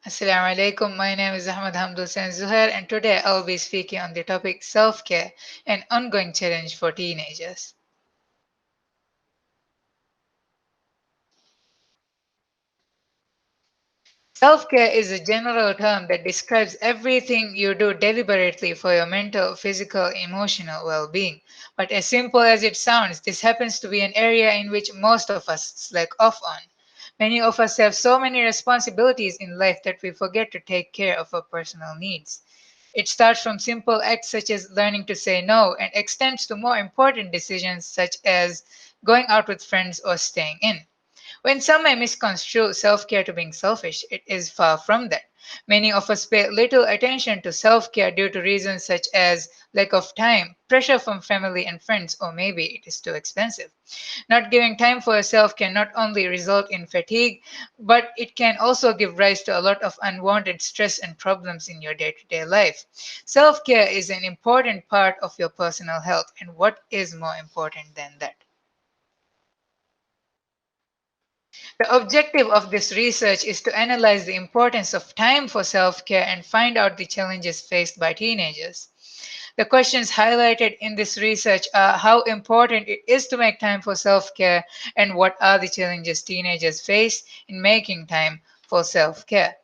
Assalamu alaikum. My name is Ahmed, Hamdh, and Zuhair, and today I'll be speaking on the topic self care, an ongoing challenge for teenagers. Self care is a general term that describes everything you do deliberately for your mental, physical, emotional well being. But as simple as it sounds, this happens to be an area in which most of us slack off on. Many of us have so many responsibilities in life that we forget to take care of our personal needs. It starts from simple acts such as learning to say no and extends to more important decisions such as going out with friends or staying in. When some may misconstrue self care to being selfish, it is far from that. Many of us pay little attention to self care due to reasons such as lack of time, pressure from family and friends, or maybe it is too expensive. Not giving time for yourself can not only result in fatigue, but it can also give rise to a lot of unwanted stress and problems in your day to day life. Self care is an important part of your personal health, and what is more important than that? The objective of this research is to analyze the importance of time for self care and find out the challenges faced by teenagers. The questions highlighted in this research are how important it is to make time for self care and what are the challenges teenagers face in making time for self care.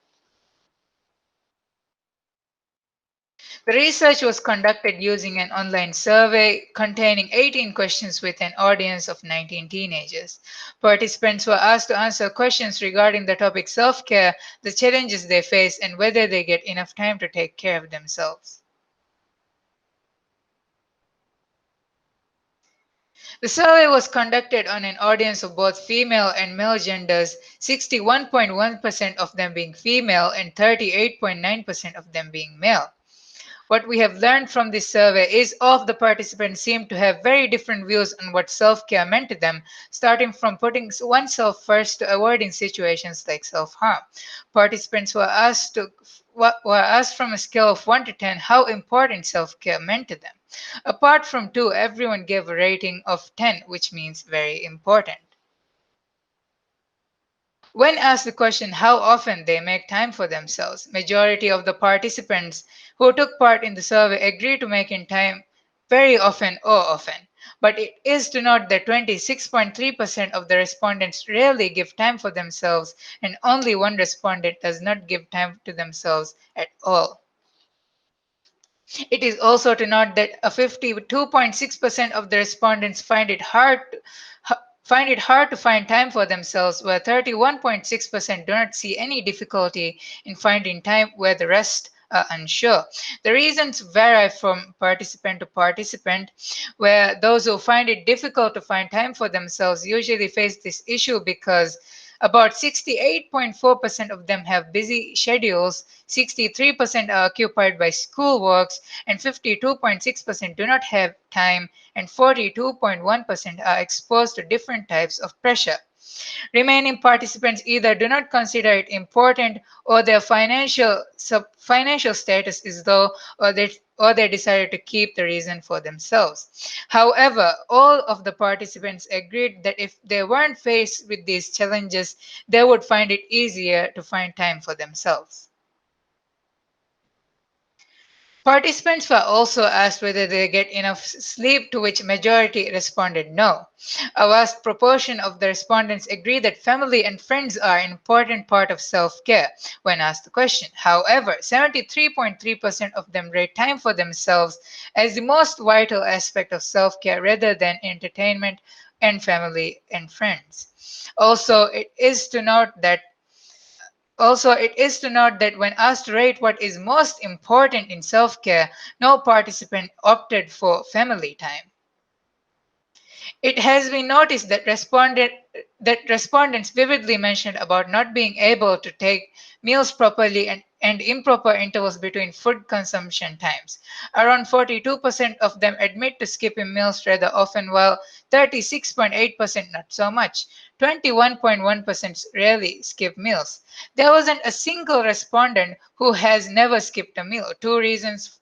The research was conducted using an online survey containing 18 questions with an audience of 19 teenagers. Participants were asked to answer questions regarding the topic self care, the challenges they face, and whether they get enough time to take care of themselves. The survey was conducted on an audience of both female and male genders, 61.1% of them being female and 38.9% of them being male. What we have learned from this survey is all of the participants seem to have very different views on what self care meant to them, starting from putting oneself first to avoiding situations like self harm. Participants were asked from a scale of 1 to 10 how important self care meant to them. Apart from 2, everyone gave a rating of 10, which means very important. When asked the question how often they make time for themselves, majority of the participants who took part in the survey agreed to making time very often or often. But it is to note that 26.3% of the respondents rarely give time for themselves and only one respondent does not give time to themselves at all. It is also to note that a 52.6% of the respondents find it hard to find time for themselves, where 31.6% do not see any difficulty in finding time, where the rest are unsure. The reasons vary from participant to participant, where those who find it difficult to find time for themselves usually face this issue because about 68.4% of them have busy schedules, 63% are occupied by school works, and 52.6% do not have time, and 42.1% are exposed to different types of pressure. Remaining participants either do not consider it important or their financial status is low or they decided to keep the reason for themselves. However, all of the participants agreed that if they weren't faced with these challenges, they would find it easier to find time for themselves. Participants were also asked whether they get enough sleep, to which majority responded no. A vast proportion of the respondents agree that family and friends are an important part of self-care when asked the question. However, 73.3% of them rate time for themselves as the most vital aspect of self-care rather than entertainment and family and friends. Also, it is to note that when asked to rate what is most important in self care, no participant opted for family time. It has been noticed that respondents vividly mentioned about not being able to take meals properly and improper intervals between food consumption times. Around 42% of them admit to skipping meals rather often, while 36.8% not so much. 21.1% rarely skip meals. There wasn't a single respondent who has never skipped a meal. Two reasons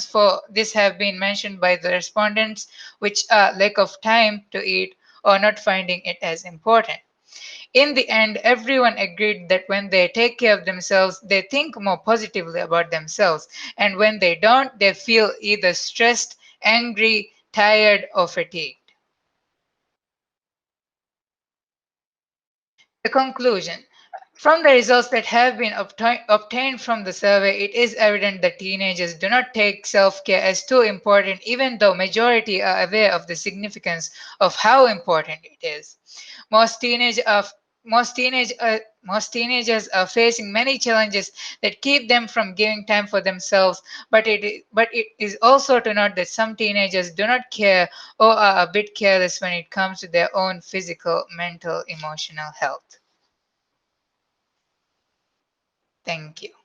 for this have been mentioned by the respondents, which are lack of time to eat or not finding it as important. In the end, everyone agreed that when they take care of themselves, they think more positively about themselves, and when they don't, they feel either stressed, angry, tired, or fatigued. The conclusion. From the results that have been obtained from the survey, it is evident that teenagers do not take self-care as too important, even though majority are aware of the significance of how important it is. Most teenage are most teenagers are facing many challenges that keep them from giving time for themselves, but it is also to note that some teenagers do not care or are a bit careless when it comes to their own physical, mental, emotional health. Thank you.